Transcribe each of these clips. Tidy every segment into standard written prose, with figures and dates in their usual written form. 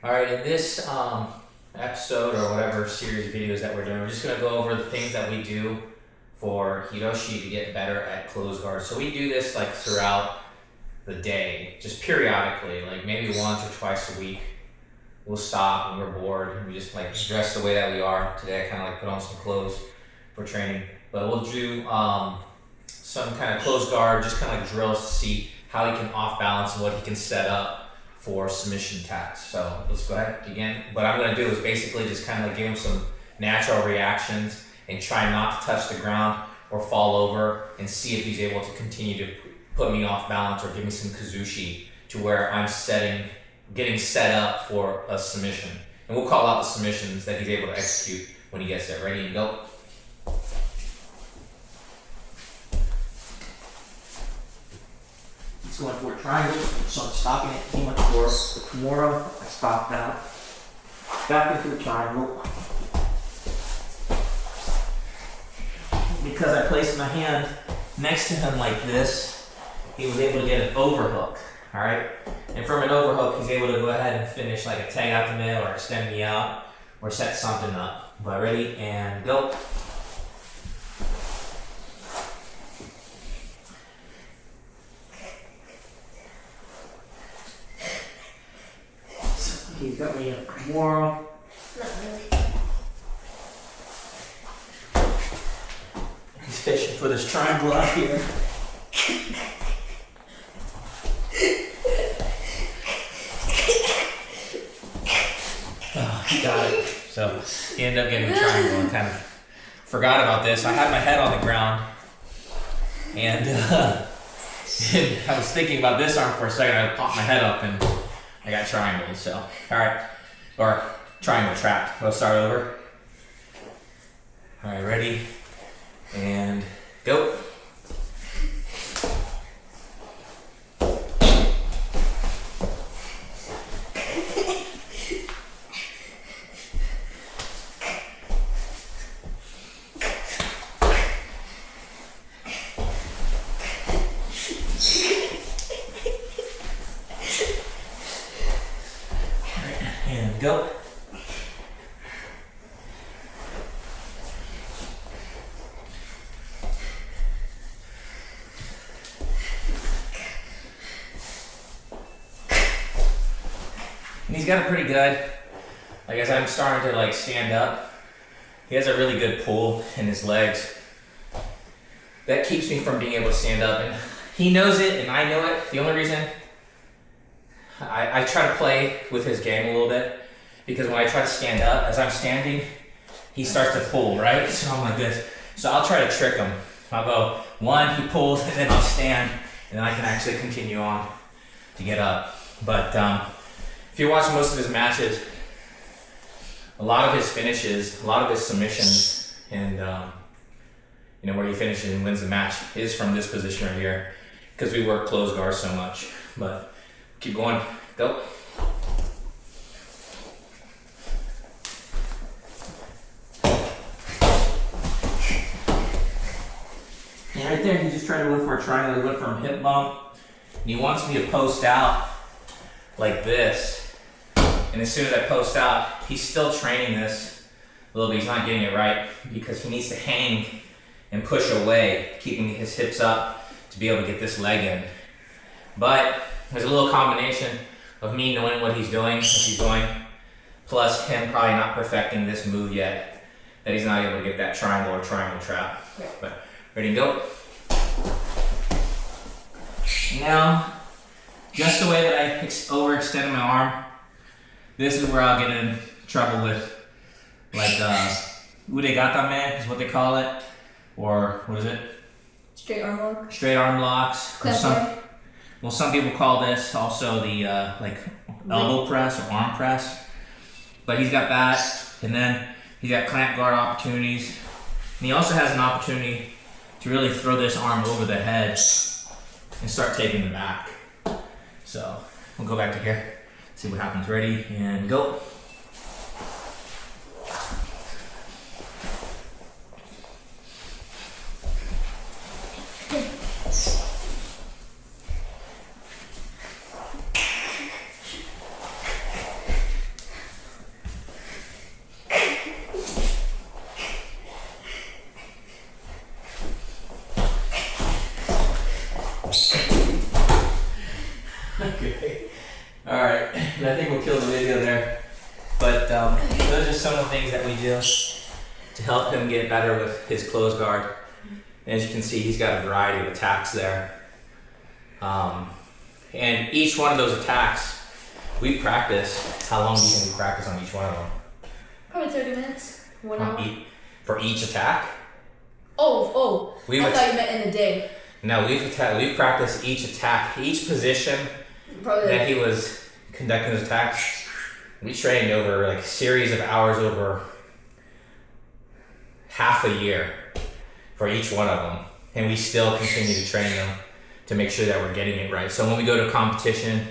All right, in this episode or whatever series of videos that we're doing, we're just gonna go over the things that we do for Hiroshi to get better at closed guard. So we do this like throughout the day, just periodically, like maybe once or twice a week. We'll stop when we're bored and we just like dress the way that we are. Today I kind of like put on some clothes for training, but we'll do some kind of closed guard, just kind of like drills to see how he can off balance and what he can set up for submission attacks. So let's go ahead again. What I'm going to do is basically just kind of like give him some natural reactions and try not to touch the ground or fall over, and see if he's able to continue to put me off balance or give me some Kuzushi to where I'm getting set up for a submission. And we'll call out the submissions that he's able to execute when he gets there. Ready and go. He's going for a triangle, so I'm stopping it. He went for the Kimura. I stopped that. Back into the triangle. Because I placed my hand next to him like this, he was able to get an overhook. All right, and from an overhook, he's able to go ahead and finish like a tag out the middle or extend me out or set something up. But ready and go. So he's got me in a Kimura. Not really. He's fishing for this triangle out here. Oh, he got it. So he ended up getting a triangle and kind of forgot about this. I had my head on the ground and I was thinking about this arm for a second. I popped my head up and I got triangled. So, all right, or triangle trapped. We'll start over. All right, ready and go. And go. And he's got it pretty good. Like as I'm starting to like stand up, he has a really good pull in his legs. That keeps me from being able to stand up, and he knows it and I know it. The only reason I try to play with his game a little bit, because when I try to stand up, as I'm standing, he starts to pull, right? So I'm like this. So I'll try to trick him. I'll go, one, he pulls, and then I'll stand, and then I can actually continue on to get up. But if you watch most of his matches, a lot of his finishes, a lot of his submissions, and you know, where he finishes and wins the match is from this position right here, because we work closed guard so much. But keep going, go. And right there, he just tried to look for a triangle. He went for a hip bump, and he wants me to post out like this. And as soon as I post out, he's still training this a little bit. He's not getting it right because he needs to hang and push away, keeping his hips up to be able to get this leg in. But there's a little combination of me knowing what he's doing, plus him probably not perfecting this move yet, that he's not able to get that triangle or triangle trap. But ready to go. Now, just the way that I overextended my arm, this is where I'll get in trouble with, like, udegatame is what they call it, or what is it? Straight arm lock. Straight arm locks. Some people call this also the like elbow press or arm press. But he's got that, and then he's got clamp guard opportunities. And he also has an opportunity to really throw this arm over the head and start taking the back. So we'll go back to here, see what happens. Ready and go. we'll kill the video there. But those are some of the things that we do to help him get better with his closed guard. And as you can see, he's got a variety of attacks there. And each one of those attacks, we practice. How long do you think we practice on each one of them? Probably 30 minutes. 1 hour. For each attack? Oh. I thought you meant in a day. No, we've practiced each attack, each position that he was conducting his attacks. We trained over like a series of hours over half a year for each one of them. And we still continue to train them to make sure that we're getting it right. So when we go to competition,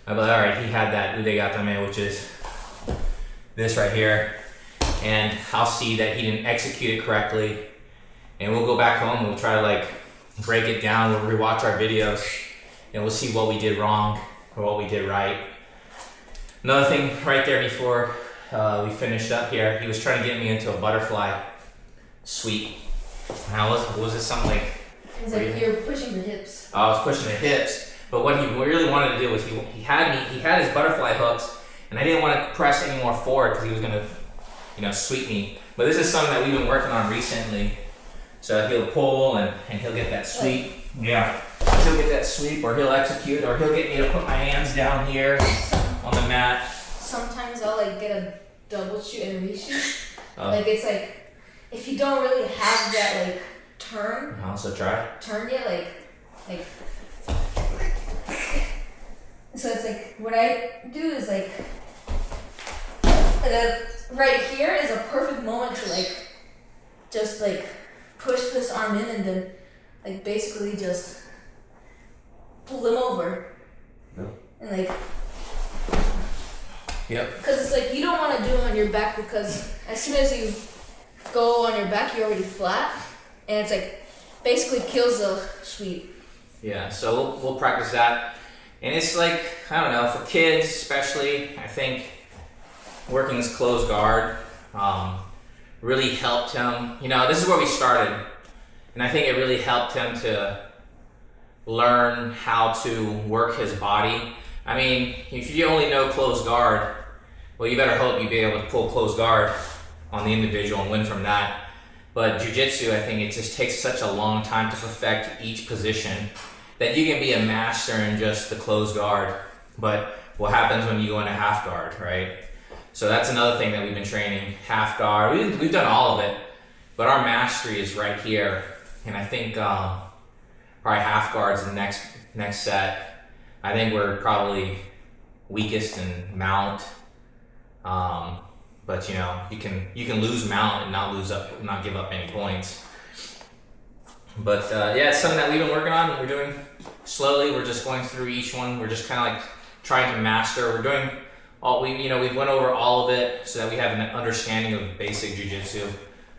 I'm like, all right, he had that Ude Gatame, which is this right here. And I'll see that he didn't execute it correctly. And we'll go back home and we'll try to like break it down. We'll rewatch our videos and we'll see what we did wrong or what we did right. Another thing right there before we finished up here, he was trying to get me into a butterfly sweep. Now, was it something like? It's like you're pushing the hips. I was pushing the hips, but what he really wanted to do was he had his butterfly hooks, and I didn't want to press any more forward because he was gonna, sweep me. But this is something that we've been working on recently. So he'll pull and he'll get that sweep. Yeah, he'll get that sweep, or he'll execute, or he'll get me to put my hands down here on the mat. Sometimes I'll like get a double shoot and reshoot. Like it's like if you don't really have that like turn. Also try. Turn it like. So it's like what I do is like right here is a perfect moment to like just like push this arm in and then like basically just pull them over. Yeah. And like. Yep. Because it's like you don't want to do it on your back because as soon as you go on your back, you're already flat, and it's like basically kills the sweep. Yeah, so we'll practice that, and it's like I don't know, for kids especially, I think working this closed guard really helped him. This is where we started, and I think it really helped him to learn how to work his body. I mean, if you only know closed guard, well, you better hope you be able to pull closed guard on the individual and win from that. But jiu-jitsu, I think it just takes such a long time to perfect each position that you can be a master in just the closed guard. But what happens when you go into half guard, right? So that's another thing that we've been training, half guard. We've done all of it, but our mastery is right here. And I think probably half guard's the next set. I think we're probably weakest in mount, but you can lose mount and not give up any points. But yeah, it's something that we've been working on. We're doing slowly. We're just going through each one. We're just kind of like trying to master. We're doing we've went over all of it so that we have an understanding of basic jiu-jitsu,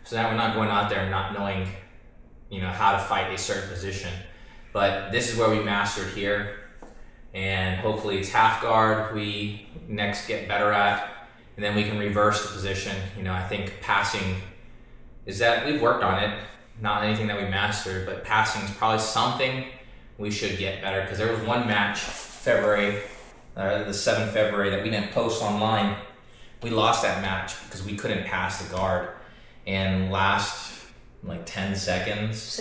so that we're not going out there and not knowing how to fight a certain position. But this is where we mastered here. And hopefully it's half guard we next get better at, and then we can reverse the position. I think passing is that we've worked on it, not anything that we mastered, but passing is probably something we should get better, because there was one match the 7th February that we didn't post online. We lost that match because we couldn't pass the guard, and last 16 seconds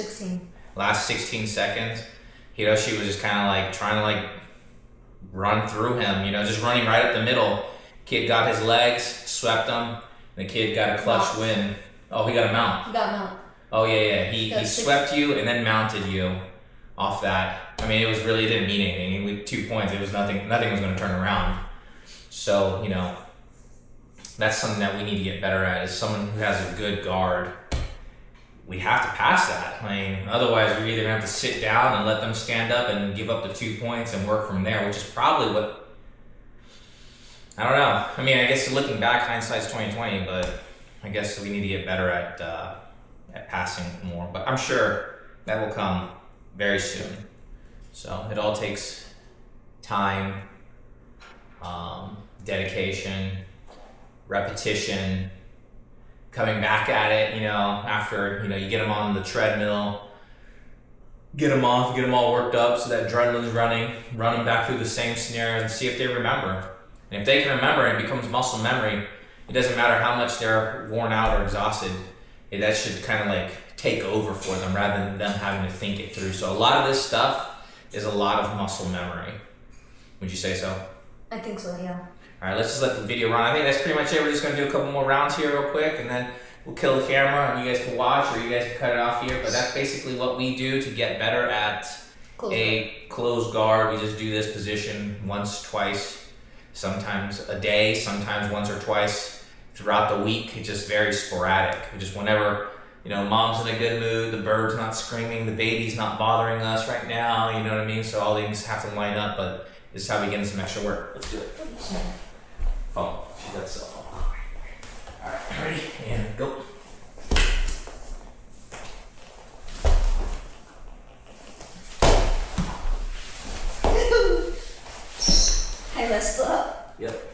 Hiroshi was just kind of like trying to like run through him, just running right up the middle. Kid got his legs, swept him. The kid got a clutch win. Oh, he got a mount. He got mount. Oh yeah. He swept you and then mounted you off that. I mean, it didn't mean anything. With 2 points, it was nothing was going to turn around. So, that's something that we need to get better at, is someone who has a good guard. We have to pass that. I mean, otherwise we're either gonna have to sit down and let them stand up and give up the 2 points and work from there, which is probably what, I don't know. I mean, I guess looking back, hindsight's 20/20, but I guess we need to get better at passing more. But I'm sure that will come very soon. So it all takes time, dedication, repetition, coming back at it, after, you get them on the treadmill, get them off, get them all worked up so that adrenaline's running, run them back through the same scenarios and see if they remember. And if they can remember it, it becomes muscle memory. It doesn't matter how much they're worn out or exhausted. That should kind of like take over for them rather than them having to think it through. So a lot of this stuff is a lot of muscle memory. Would you say so? I think so, yeah. All right, let's just let the video run. I think that's pretty much it. We're just gonna do a couple more rounds here real quick, and then we'll kill the camera and you guys can watch, or you guys can cut it off here. But that's basically what we do to get better at closed guard. We just do this position once, twice, sometimes a day, sometimes once or twice throughout the week. It's just very sporadic. Just whenever, you know, mom's in a good mood, the bird's not screaming, the baby's not bothering us right now, you know what I mean? So all things have to line up, but this is how we get in some extra work. Let's do it. Oh, she got cell phone. All right, ready, and go. I messed up. Yep.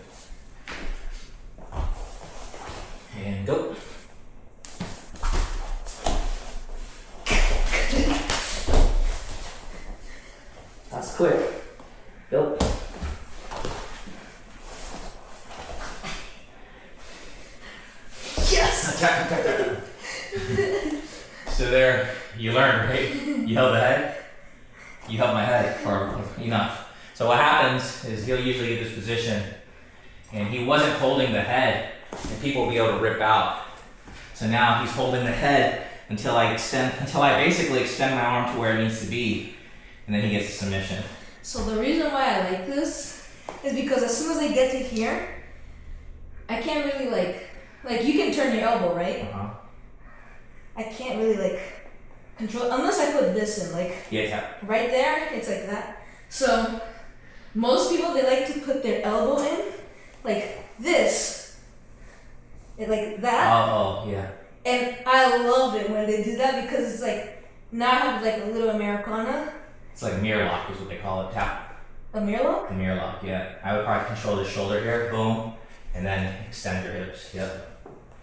And go. That's quick. Go. Yes! Attack. So there, you learn, right? You held the head. You held my head for enough. So what happens is he'll usually get this position, and he wasn't holding the head, and people will be able to rip out. So now he's holding the head until I basically extend my arm to where it needs to be, and then he gets a submission. So the reason why I like this is because as soon as I get to here, I can't really like you can turn your elbow, right? Uh-huh. I can't really control unless I put this in, Yeah. right there, it's like that. So most people, they like to put their elbow in like this, like that. Oh, yeah. And I love it when they do that because it's like, now I have like a little Americana. It's like mirror lock is what they call it. Tap. A mirror lock? A mirror lock, yeah. I would probably control the shoulder here, boom, and then extend your hips. Yep.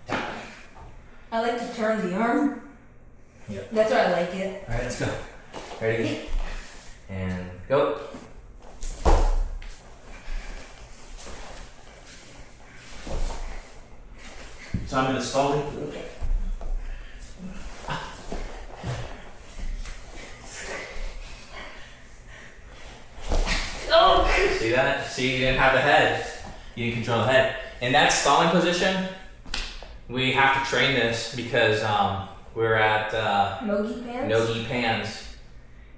Tap. I like to turn the arm. Yep. That's why I like it. All right, let's go. Ready? And go. So I'm in the stalling. Okay. Oh! See that? See, you didn't have the head. You didn't control the head. In that stalling position, we have to train this because we're at Nogi pants? no-gi pans,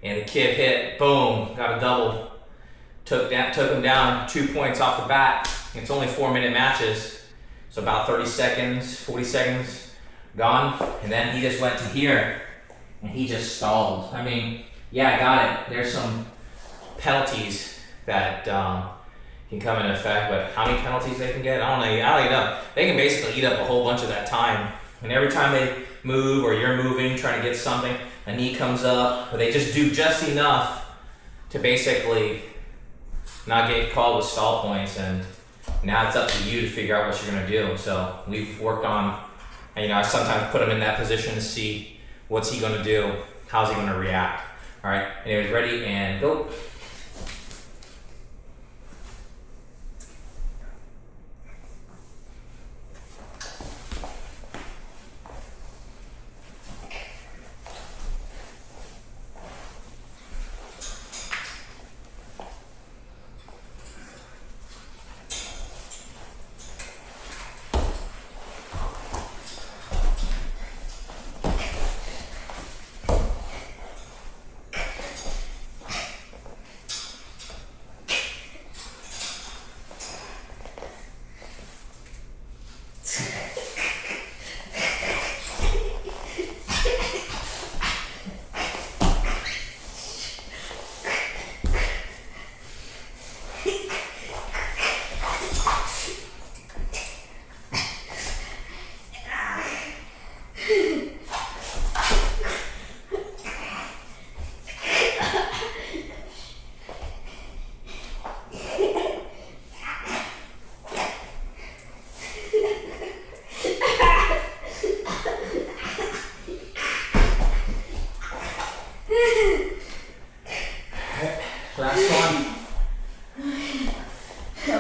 and the kid hit, boom, got a double. Took him down 2 points off the bat. It's only 4-minute matches, so about 30 seconds, 40 seconds gone, and then he just went to here, and he just stalled. I mean, yeah, I got it. There's some penalties that can come into effect, but how many penalties they can get, I don't even know. They can basically eat up a whole bunch of that time, and every time they move or you're moving, trying to get something, a knee comes up, or they just do just enough to basically not get called with stall points, and now it's up to you to figure out what you're gonna do. So we've worked on, and, I sometimes put him in that position to see what's he gonna do, how's he gonna react. All right, anyways, ready and go.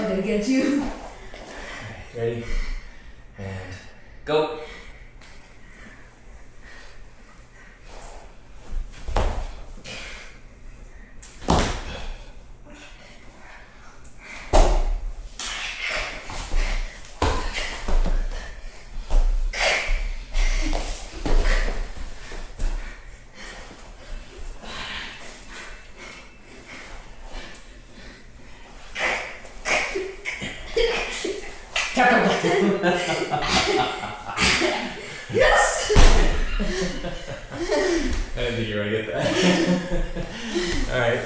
gonna get you. Ready? And go. Yes! I didn't think you were gonna get that. Alright.